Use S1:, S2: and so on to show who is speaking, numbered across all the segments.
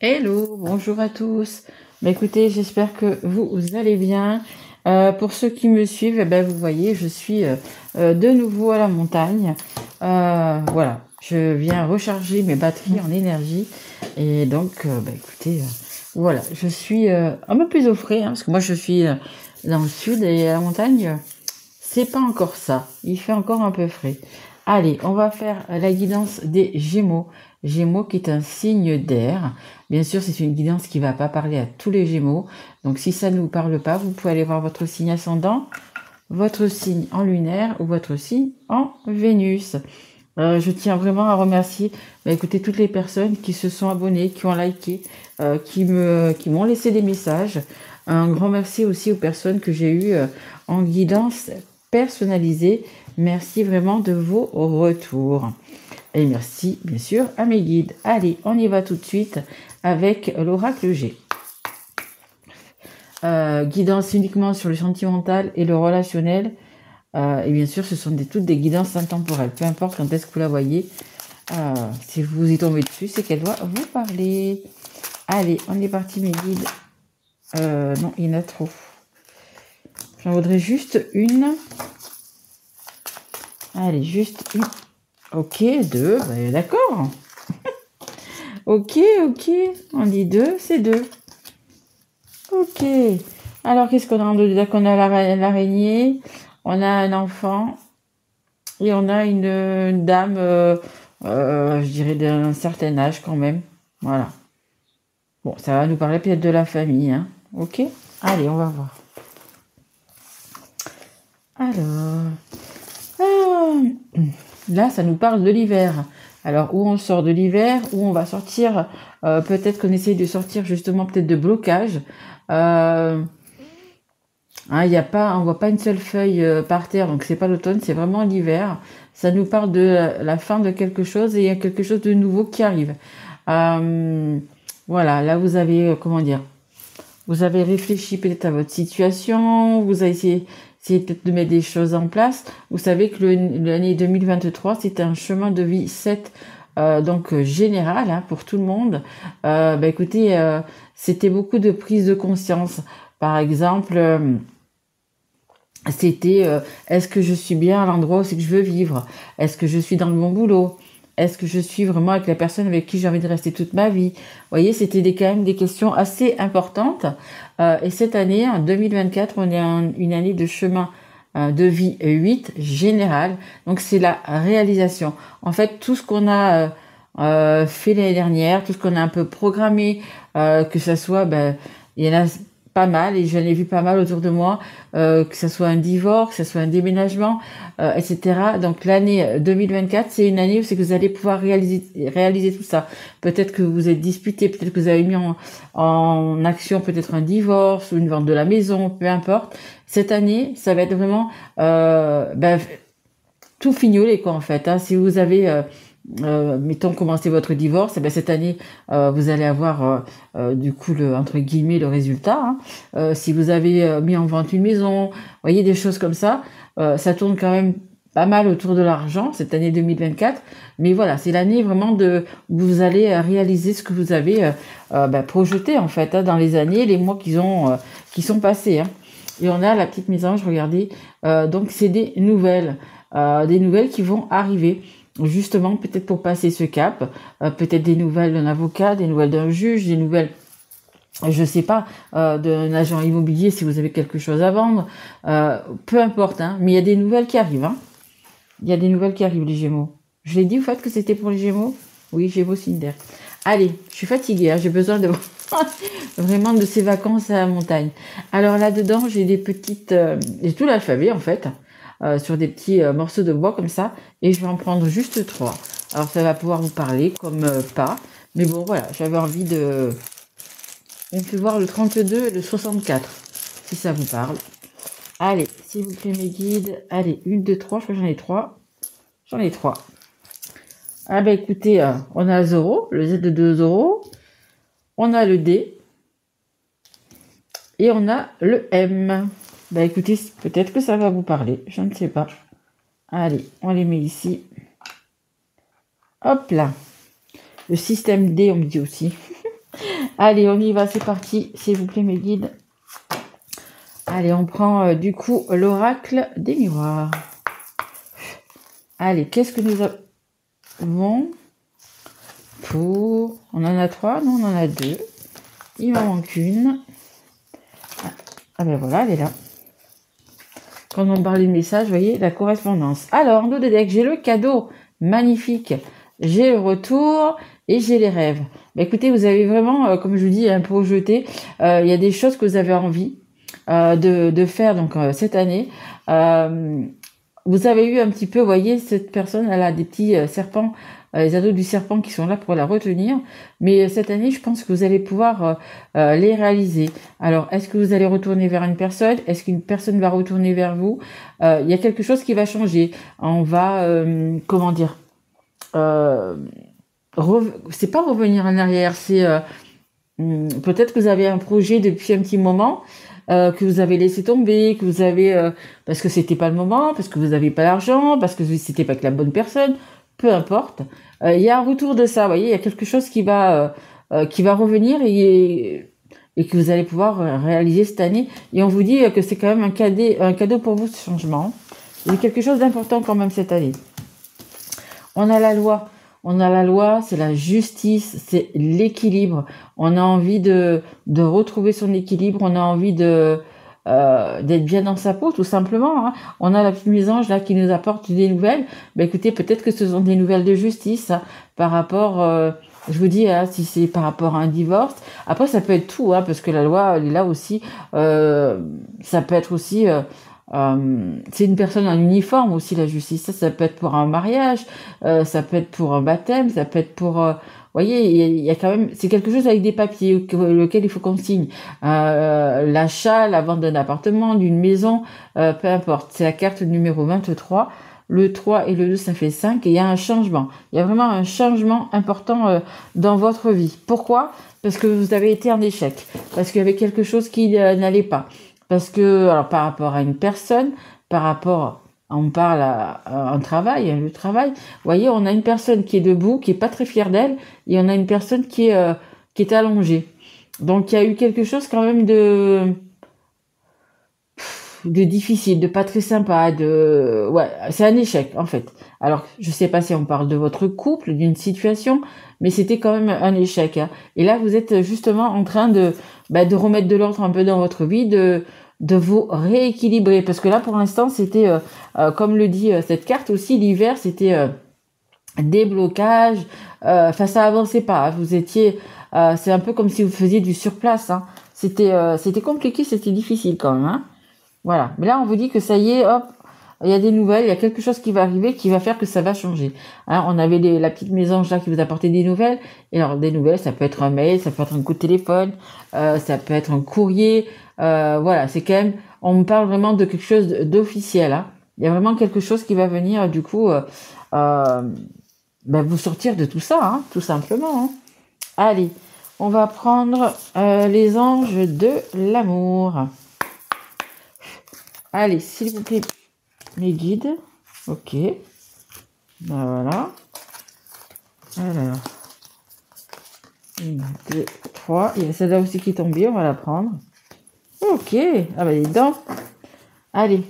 S1: Hello, bonjour à tous. Écoutez, j'espère que vous allez bien. Pour ceux qui me suivent, vous voyez, je suis de nouveau à la montagne. Voilà, je viens recharger mes batteries en énergie. Et donc, écoutez, voilà, je suis un peu plus au frais, parce que moi je suis dans le sud et à la montagne, c'est pas encore ça. Il fait encore un peu frais. Allez, on va faire la guidance des Gémeaux. Gémeaux qui est un signe d'air. Bien sûr, c'est une guidance qui ne va pas parler à tous les Gémeaux. Donc, si ça ne vous parle pas, vous pouvez aller voir votre signe ascendant, votre signe en lunaire ou votre signe en Vénus. Je tiens vraiment à remercier, écoutez, toutes les personnes qui se sont abonnées, qui ont liké, qui m'ont laissé des messages. Un grand merci aussi aux personnes que j'ai eues en guidance personnalisée. Merci vraiment de vos retours. Et merci, bien sûr, à mes guides. Allez, on y va tout de suite avec l'oracle G. Guidance uniquement sur le sentimental et le relationnel. Et bien sûr, ce sont toutes des guidances intemporelles. Peu importe quand est-ce que vous la voyez. Si vous y tombez dessus, c'est qu'elle doit vous parler. Allez, on est parti, mes guides. Non, il y en a trop. J'en voudrais juste une. Allez, juste une. Ok, deux. D'accord. Ok. On dit deux, c'est deux. Ok. Alors, qu'est-ce qu'on a en deux? On a l'araignée, on a un enfant et on a une dame, je dirais d'un certain âge quand même. Voilà. Bon, ça va nous parler peut-être de la famille, hein. Ok. Allez, on va voir. Alors, là, ça nous parle de l'hiver. Alors, où on sort de l'hiver, où on va sortir, peut-être qu'on essaye de sortir justement peut-être de blocage. On voit pas une seule feuille par terre, donc c'est pas l'automne, c'est vraiment l'hiver. Ça nous parle de la fin de quelque chose et il y a quelque chose de nouveau qui arrive. Voilà, là vous avez, vous avez réfléchi peut-être à votre situation, vous avez essayé peut-être de mettre des choses en place. Vous savez que l'année 2023, c'est un chemin de vie 7, donc général, hein, pour tout le monde. Écoutez, c'était beaucoup de prise de conscience. Par exemple, c'était est-ce que je suis bien à l'endroit où c'est que je veux vivre? Est-ce que je suis dans le bon boulot? Est-ce que je suis vraiment avec la personne avec qui j'ai envie de rester toute ma vie? Vous voyez, c'était quand même des questions assez importantes. Et cette année, en 2024, on est une année de chemin de vie 8 général. Donc, c'est la réalisation. En fait, tout ce qu'on a fait l'année dernière, tout ce qu'on a un peu programmé, que ça soit, il y en a pas mal, et j'en ai vu pas mal autour de moi, que ce soit un divorce, que ce soit un déménagement, etc. Donc l'année 2024, c'est une année où c'est que vous allez pouvoir réaliser tout ça. Peut-être que vous êtes disputé, peut-être que vous avez mis en action peut-être un divorce ou une vente de la maison, peu importe. Cette année, ça va être vraiment tout fignolé, quoi, en fait. Hein. Si vous avez mettons commencer votre divorce, et cette année vous allez avoir du coup entre guillemets le résultat. Hein. Si vous avez mis en vente une maison, voyez des choses comme ça, ça tourne quand même pas mal autour de l'argent cette année 2024. Mais voilà, c'est l'année vraiment où vous allez réaliser ce que vous avez projeté en fait, hein, dans les années, les mois qui sont passés. Hein. Et on a la petite mise en page, regardez, donc c'est des nouvelles qui vont arriver. Justement, peut-être pour passer ce cap, peut-être des nouvelles d'un avocat, des nouvelles d'un juge, des nouvelles, je sais pas, d'un agent immobilier si vous avez quelque chose à vendre, peu importe, hein, mais il y a des nouvelles qui arrivent. Hein. Il y a des nouvelles qui arrivent, les Gémeaux. Je l'ai dit au fait que c'était pour les Gémeaux. Oui, Gémeaux Cinder. Allez, je suis fatiguée, hein, j'ai besoin de vraiment de ces vacances à la montagne. Alors là-dedans, j'ai des petites, j'ai tout l'alphabet en fait. Sur des petits morceaux de bois comme ça, et je vais en prendre juste 3. Alors ça va pouvoir vous parler comme pas, mais bon voilà, j'avais envie de... On peut voir le 32 et le 64, si ça vous parle. Allez, s'il vous plaît mes guides, allez, 1, 2, 3, je crois que j'en ai 3. J'en ai 3. Ah écoutez, on a 0, le Z de 2 euros, on a le D, et on a le M. Écoutez, peut-être que ça va vous parler, je ne sais pas. Allez, on les met ici. Hop là. Le système D, on me dit aussi. Allez, on y va, c'est parti. S'il vous plaît, mes guides. Allez, on prend du coup l'oracle des miroirs. Allez, qu'est-ce que nous avons pour... On en a 3, non, on en a 2. Il m'en manque une. Ah ben voilà, elle est là. Quand on parle du message, vous voyez, la correspondance. Alors, en dos de deck, j'ai le cadeau magnifique. J'ai le retour et j'ai les rêves. Ben, écoutez, vous avez vraiment, comme je vous dis, un projeté. Il y a des choses que vous avez envie de faire donc cette année. Vous avez eu un petit peu, vous voyez, cette personne, elle a des petits serpents, les ados du serpent qui sont là pour la retenir. Mais cette année, je pense que vous allez pouvoir les réaliser. Alors, est-ce que vous allez retourner vers une personne? Est-ce qu'une personne va retourner vers vous? Il y a quelque chose qui va changer. On va, comment dire, c'est pas revenir en arrière, c'est peut-être que vous avez un projet depuis un petit moment. Que vous avez laissé tomber, que vous avez parce que c'était pas le moment, parce que vous n'avez pas l'argent, parce que c'était pas que la bonne personne, peu importe. Il y a un retour de ça, vous voyez, il y a quelque chose qui va revenir et que vous allez pouvoir réaliser cette année. Et on vous dit que c'est quand même un cadeau pour vous, ce changement. Il y a quelque chose d'important quand même cette année. On a la loi. On a la loi, c'est la justice, c'est l'équilibre. On a envie de retrouver son équilibre, on a envie d'être bien dans sa peau, tout simplement. Hein. On a la petite mésange là qui nous apporte des nouvelles. Ben écoutez, peut-être que ce sont des nouvelles de justice hein, par rapport, je vous dis, hein, si c'est par rapport à un divorce. Après, ça peut être tout, hein, parce que la loi, elle est là aussi. Ça peut être aussi... c'est une personne en uniforme aussi, la justice. Ça peut être pour un mariage, ça peut être pour un baptême, ça peut être pour... voyez, il y a quand même... C'est quelque chose avec des papiers lequel il faut qu'on signe. L'achat, la vente d'un appartement, d'une maison, peu importe. C'est la carte numéro 23. Le 3 et le 2, ça fait 5. Et il y a un changement. Il y a vraiment un changement important dans votre vie. Pourquoi? Parce que vous avez été en échec. Parce qu'il y avait quelque chose qui n'allait pas. Parce que, alors, par rapport à une personne, par rapport, on parle à un travail, le travail, vous voyez, on a une personne qui est debout, qui est pas très fière d'elle, et on a une personne qui est allongée. Donc, il y a eu quelque chose quand même de difficile, de pas très sympa, ouais, c'est un échec, en fait. Alors, je sais pas si on parle de votre couple, d'une situation, mais c'était quand même un échec, hein. Et là, vous êtes justement en train de remettre de l'ordre un peu dans votre vie, de vous rééquilibrer. Parce que là, pour l'instant, c'était, comme le dit cette carte aussi, l'hiver, c'était déblocage, enfin, ça avançait pas. Hein. Vous étiez, c'est un peu comme si vous faisiez du surplace, hein. C'était compliqué, c'était difficile quand même, hein. Voilà. Mais là, on vous dit que ça y est, hop, il y a des nouvelles, il y a quelque chose qui va arriver qui va faire que ça va changer. Hein, on avait la petite mésange là qui vous apportait des nouvelles. Et alors, des nouvelles, ça peut être un mail, ça peut être un coup de téléphone, ça peut être un courrier. Voilà, c'est quand même, on me parle vraiment de quelque chose d'officiel. Hein. Il y a vraiment quelque chose qui va venir, du coup, vous sortir de tout ça, hein, tout simplement. Hein. Allez, on va prendre les anges de l'amour. Allez, s'il vous plaît, mes guides. Ok. Voilà. Alors. 1, 2, 3. Il y a celle-là aussi qui est tombée, on va la prendre. Ok. Ah bah dis donc. Allez.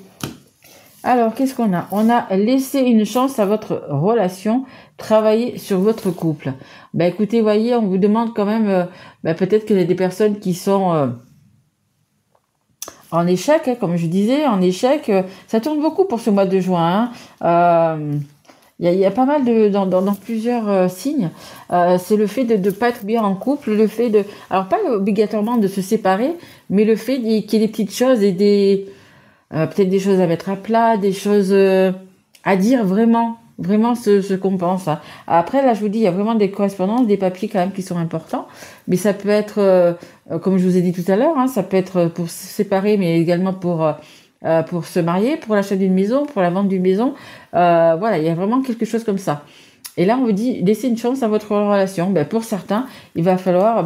S1: Alors, qu'est-ce qu'on a? On a laissé une chance à votre relation, travailler sur votre couple. Écoutez, voyez, on vous demande quand même, peut-être qu'il y a des personnes qui sont... en échec, hein, comme je disais, en échec, ça tourne beaucoup pour ce mois de juin. Il y a pas mal dans plusieurs signes. C'est le fait de ne pas être bien en couple, le fait de... Alors, pas obligatoirement de se séparer, mais le fait qu'il y ait des petites choses et peut-être des choses à mettre à plat, des choses à dire vraiment ce qu'on pense. Hein. Après, là, je vous dis, il y a vraiment des correspondances, des papiers quand même qui sont importants, mais ça peut être, comme je vous ai dit tout à l'heure, hein, ça peut être pour se séparer, mais également pour se marier, pour l'achat d'une maison, pour la vente d'une maison. Voilà, il y a vraiment quelque chose comme ça. Et là, on vous dit, laissez une chance à votre relation. Pour certains, il va falloir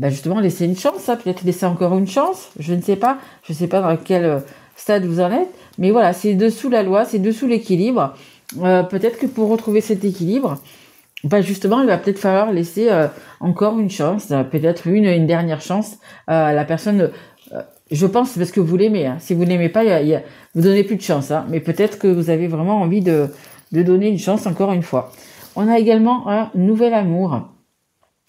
S1: justement laisser une chance, hein, peut-être laisser encore une chance, je ne sais pas dans quel stade vous en êtes, mais voilà, c'est dessous la loi, c'est dessous l'équilibre. Peut-être que pour retrouver cet équilibre, bah justement, il va peut-être falloir laisser encore une chance, peut-être une dernière chance à la personne. Je pense parce que vous l'aimez. Hein. Si vous l'aimez pas, vous donnez plus de chance. Hein. Mais peut-être que vous avez vraiment envie de donner une chance encore une fois. On a également un nouvel amour.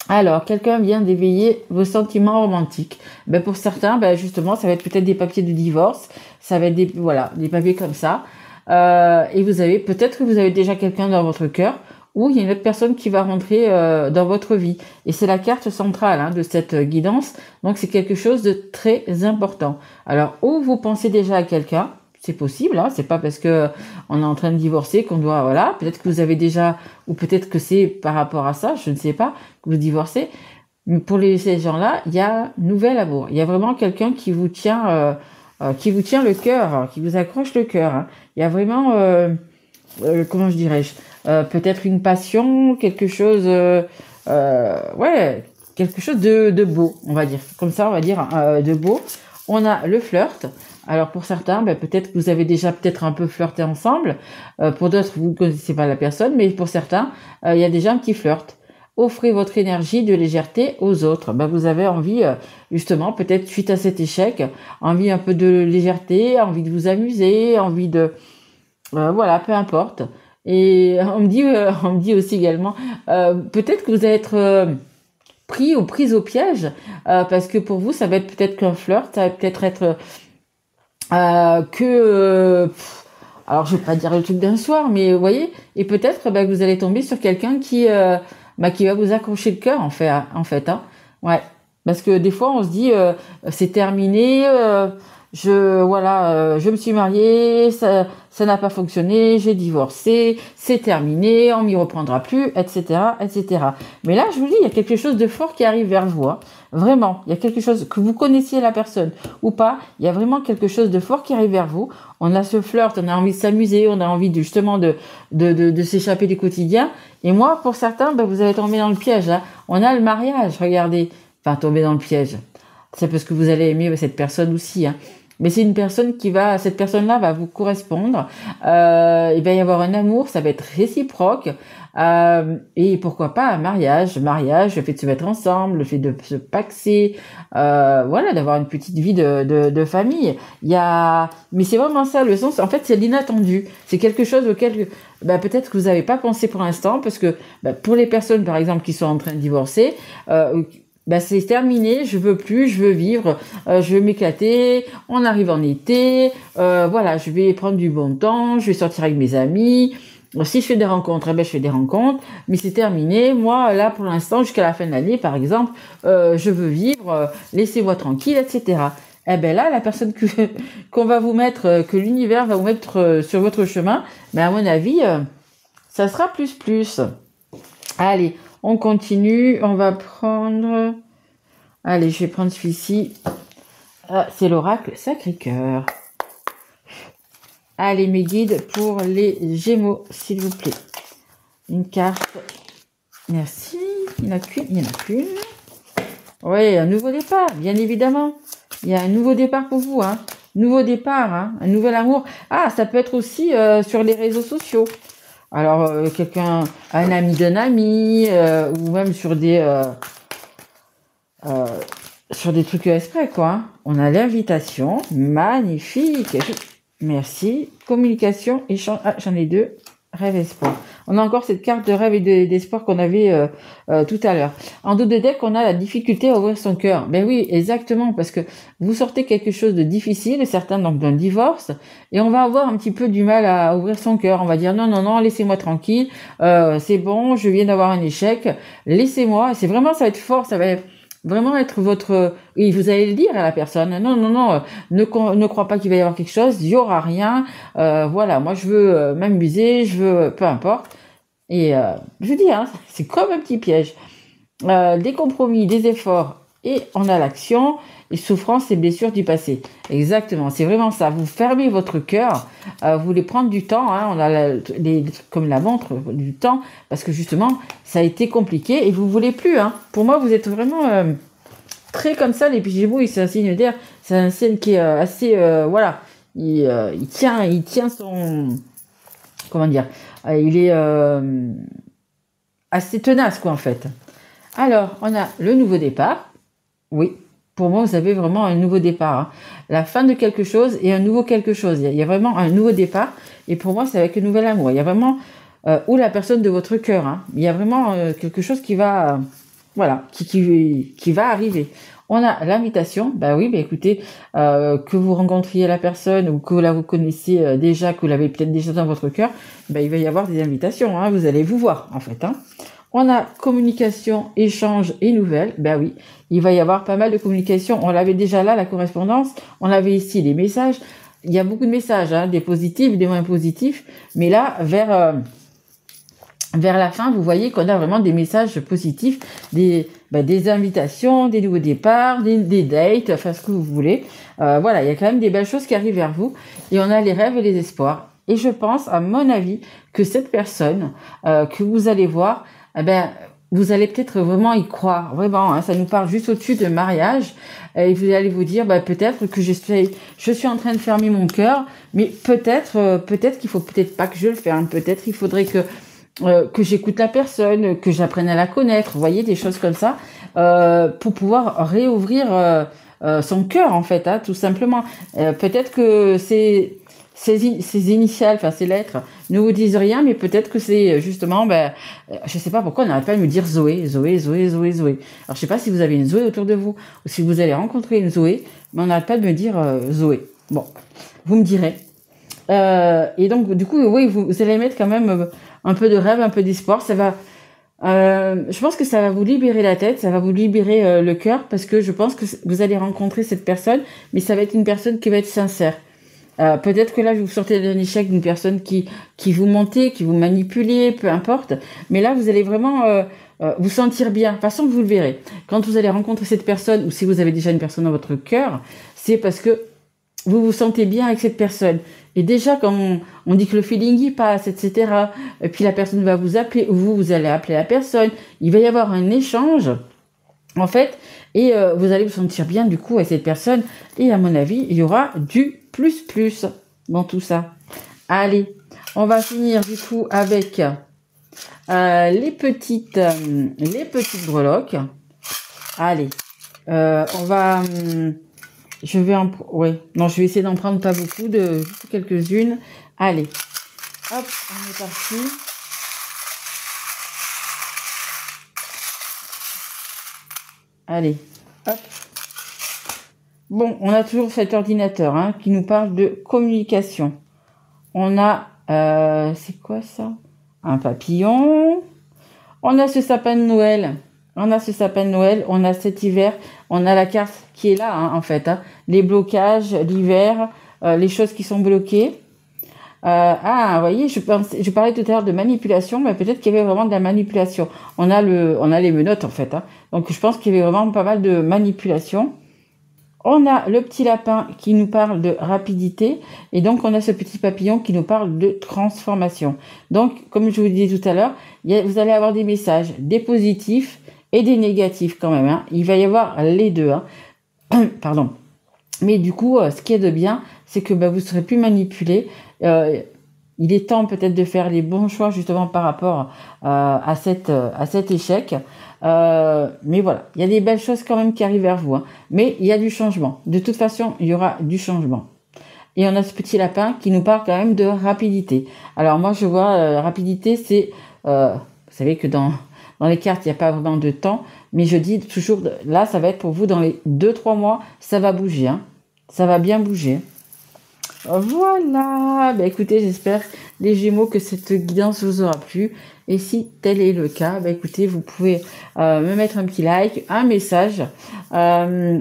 S1: Alors, quelqu'un vient d'éveiller vos sentiments romantiques. Ben, pour certains, ben, justement, ça va être peut-être des papiers de divorce. Ça va être des papiers comme ça. Et peut-être que vous avez déjà quelqu'un dans votre cœur ou il y a une autre personne qui va rentrer dans votre vie. Et c'est la carte centrale de cette guidance. Donc, c'est quelque chose de très important. Alors, ou vous pensez déjà à quelqu'un, c'est possible, c'est pas parce que on est en train de divorcer qu'on doit, voilà, peut-être que vous avez déjà, ou peut-être que c'est par rapport à ça, je ne sais pas, que vous divorcez. Mais pour ces gens-là, il y a nouvel amour. Il y a vraiment quelqu'un qui vous tient le cœur, qui vous accroche le cœur. Hein. Il y a vraiment, comment je dirais-je, peut-être une passion, quelque chose, quelque chose de beau, on va dire. Comme ça, on va dire de beau. On a le flirt. Alors pour certains, peut-être que vous avez déjà peut-être un peu flirté ensemble. Pour d'autres, vous ne connaissez pas la personne, mais pour certains, il y a déjà un petit flirt. Offrez votre énergie de légèreté aux autres. Vous avez envie, justement, peut-être suite à cet échec, envie un peu de légèreté, envie de vous amuser, envie de... voilà, peu importe. Et on me dit aussi également, peut-être que vous allez être pris ou prise au piège, parce que pour vous, ça va être peut-être qu'un flirt, ça va peut-être être alors je vais pas dire le truc d'un soir, mais vous voyez, et peut-être que vous allez tomber sur quelqu'un qui va vous accrocher le cœur en fait, hein. Ouais, parce que des fois on se dit c'est terminé, je me suis mariée, ça n'a pas fonctionné, j'ai divorcé, c'est terminé, on m'y reprendra plus, etc., etc. Mais là, je vous dis, il y a quelque chose de fort qui arrive vers vous. Hein. Vraiment, il y a quelque chose, que vous connaissiez la personne ou pas, il y a vraiment quelque chose de fort qui arrive vers vous. On a ce flirt, on a envie de s'amuser, on a envie justement de s'échapper du quotidien. Et moi, pour certains, vous allez tomber dans le piège. Hein. On a le mariage, regardez. Enfin, tomber dans le piège. C'est parce que vous allez aimer cette personne aussi. Hein. Mais c'est une personne cette personne-là va vous correspondre. Il va y avoir un amour, ça va être réciproque. Et pourquoi pas un mariage, le fait de se mettre ensemble, le fait de se paxer, voilà, d'avoir une petite vie de famille. Mais c'est vraiment ça le sens. En fait, c'est l'inattendu. C'est quelque chose auquel peut-être que vous n'avez pas pensé pour l'instant, parce que pour les personnes, par exemple, qui sont en train de divorcer, c'est terminé, je veux plus, je veux vivre, je veux m'éclater, on arrive en été, voilà, je vais prendre du bon temps, je vais sortir avec mes amis, si je fais des rencontres, je fais des rencontres, mais c'est terminé, moi, là, pour l'instant, jusqu'à la fin de l'année, par exemple, je veux vivre, laissez-moi tranquille, etc. Là, la personne qu'on va vous mettre, que l'univers va vous mettre sur votre chemin, à mon avis, ça sera plus. Allez, on continue, on va prendre... Allez, je vais prendre celui-ci. C'est l'oracle Sacré-Cœur. Allez, mes guides pour les Gémeaux, s'il vous plaît. Une carte. Merci. Il n'y en a qu'une. Oui, un nouveau départ, bien évidemment. Il y a un nouveau départ pour vous. Hein. Nouveau départ, un nouvel amour. Ah, ça peut être aussi sur les réseaux sociaux. Alors, un ami d'un ami, ou même sur des trucs exprès, quoi. Hein. On a l'invitation, magnifique. Merci. Communication, échange. Ah, j'en ai deux. Rêve, espoir. On a encore cette carte de rêve et d'espoir qu'on avait tout à l'heure. En dos de deck, on a la difficulté à ouvrir son cœur. Ben oui, exactement, parce que vous sortez quelque chose de difficile, certains donc d'un divorce, et on va avoir un petit peu du mal à ouvrir son cœur. On va dire non, laissez-moi tranquille, c'est bon, je viens d'avoir un échec, laissez-moi. Ça va être fort, ça va vraiment être votre... Et vous allez le dire à la personne, non, ne crois pas qu'il va y avoir quelque chose, il y aura rien, voilà, moi je veux m'amuser, peu importe. Et je dis, c'est comme un petit piège. Des compromis, des efforts, et on a l'action, et souffrances et blessures du passé. Exactement, c'est vraiment ça. Vous fermez votre cœur, vous voulez prendre du temps, on a comme la montre, du temps, parce que justement, ça a été compliqué, et vous voulez plus. Pour moi, vous êtes vraiment très comme ça, les Gémeaux, c'est un signe d'air, c'est un signe qui est assez, voilà, il tient son... Comment dire, il est assez tenace, quoi, en fait. Alors, on a le nouveau départ. Oui, pour moi, vous avez vraiment un nouveau départ, hein. La fin de quelque chose et un nouveau quelque chose. Il y a vraiment un nouveau départ. Et pour moi, c'est avec le nouvel amour. Il y a vraiment, ou la personne de votre cœur, hein. Il y a vraiment quelque chose qui va, voilà, qui va arriver. On a l'invitation. Bah oui, bah écoutez, que vous rencontriez la personne ou que vous connaissiez déjà, que vous l'avez peut-être déjà dans votre cœur, bah, il va y avoir des invitations, hein. Vous allez vous voir, en fait, hein. On a communication, échange et nouvelles. Ben oui, il va y avoir pas mal de communication. On l'avait déjà là, la correspondance. On avait ici les messages. Il y a beaucoup de messages, hein, des positifs, des moins positifs. Mais là, vers la fin, vous voyez qu'on a vraiment des messages positifs, des invitations, des nouveaux départs, des dates, enfin ce que vous voulez. Voilà, il y a quand même des belles choses qui arrivent vers vous. Et on a les rêves et les espoirs. Et je pense, à mon avis, que cette personne que vous allez voir, eh ben, vous allez peut-être vraiment y croire, vraiment, hein, ça nous parle juste au-dessus de mariage, et vous allez vous dire, bah, peut-être que je suis en train de fermer mon cœur, mais peut-être qu'il faut peut-être pas que je le ferme, peut-être il faudrait que j'écoute la personne, que j'apprenne à la connaître, vous voyez, des choses comme ça, pour pouvoir réouvrir son cœur, en fait, hein, tout simplement. Peut-être que ces initiales, enfin ces lettres, ne vous disent rien, mais peut-être que c'est justement, je sais pas pourquoi on n'arrête pas de me dire Zoé, Zoé, Zoé, Zoé, Zoé. Alors je sais pas si vous avez une Zoé autour de vous, ou si vous allez rencontrer une Zoé, mais on n'arrête pas de me dire Zoé. Bon, vous me direz. Et donc du coup, oui, vous allez mettre quand même un peu de rêve, un peu d'espoir. Ça va. Je pense que ça va vous libérer la tête, ça va vous libérer le cœur, parce que je pense que vous allez rencontrer cette personne, mais ça va être une personne qui va être sincère. Peut-être que là, je vous sortez d'un échec d'une personne qui vous mentait, qui vous manipulait, peu importe. Mais là, vous allez vraiment vous sentir bien. De toute façon, vous le verrez. Quand vous allez rencontrer cette personne, ou si vous avez déjà une personne dans votre cœur, c'est parce que vous vous sentez bien avec cette personne. Et déjà, quand on dit que le feeling y passe, etc., et puis la personne va vous appeler, ou vous allez appeler la personne, il va y avoir un échange, en fait, et vous allez vous sentir bien du coup avec cette personne. Et à mon avis, il y aura du plus dans tout ça. Allez, on va finir du coup avec les petites breloques. Allez, on va... je vais essayer d'en prendre pas beaucoup, juste quelques-unes. Allez, hop, on est parti. Allez, hop. Bon, on a toujours cet ordinateur, hein, qui nous parle de communication. On a, c'est quoi ça? Un papillon. On a ce sapin de Noël. On a cet hiver. On a la carte qui est là, hein, en fait, hein. Les blocages, l'hiver, les choses qui sont bloquées. Vous voyez, je parlais tout à l'heure de manipulation, mais peut-être qu'il y avait vraiment de la manipulation. On a les menottes, en fait, hein. Donc, je pense qu'il y avait vraiment pas mal de manipulation. On a le petit lapin qui nous parle de rapidité, et donc on a ce petit papillon qui nous parle de transformation. Donc, comme je vous disais tout à l'heure, vous allez avoir des messages, des positifs et des négatifs quand même, hein. Il va y avoir les deux, hein. Pardon. Mais du coup, ce qui est de bien, c'est que vous serez plus manipulé. Il est temps peut-être de faire les bons choix justement par rapport à cet échec. Mais voilà, il y a des belles choses quand même qui arrivent vers vous, hein. Mais il y a du changement. De toute façon, il y aura du changement. Et on a ce petit lapin qui nous parle quand même de rapidité. Alors moi, je vois rapidité, c'est... vous savez que dans les cartes, il n'y a pas vraiment de temps. Mais je dis toujours, là, ça va être pour vous dans les 2-3 mois, ça va bouger, hein. Ça va bien bouger. Voilà, écoutez, j'espère les Gémeaux que cette guidance vous aura plu. Et si tel est le cas, écoutez, vous pouvez me mettre un petit like, un message.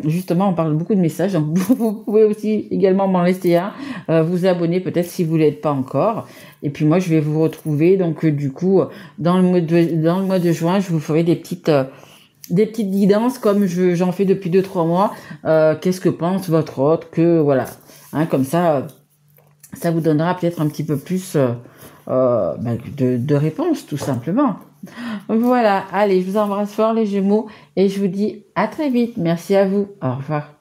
S1: Justement, on parle beaucoup de messages, donc vous pouvez aussi également m'en laisser un. Vous abonner peut-être si vous ne l'êtes pas encore. Et puis moi, je vais vous retrouver. Donc du coup, dans le mois de juin, je vous ferai des petites guidances comme j'en fais depuis 2-3 mois. Qu'est-ce que pense votre hôte, que voilà. Hein, comme ça, ça vous donnera peut-être un petit peu plus de réponses, tout simplement. Voilà, allez, je vous embrasse fort les Gémeaux et je vous dis à très vite. Merci à vous. Au revoir.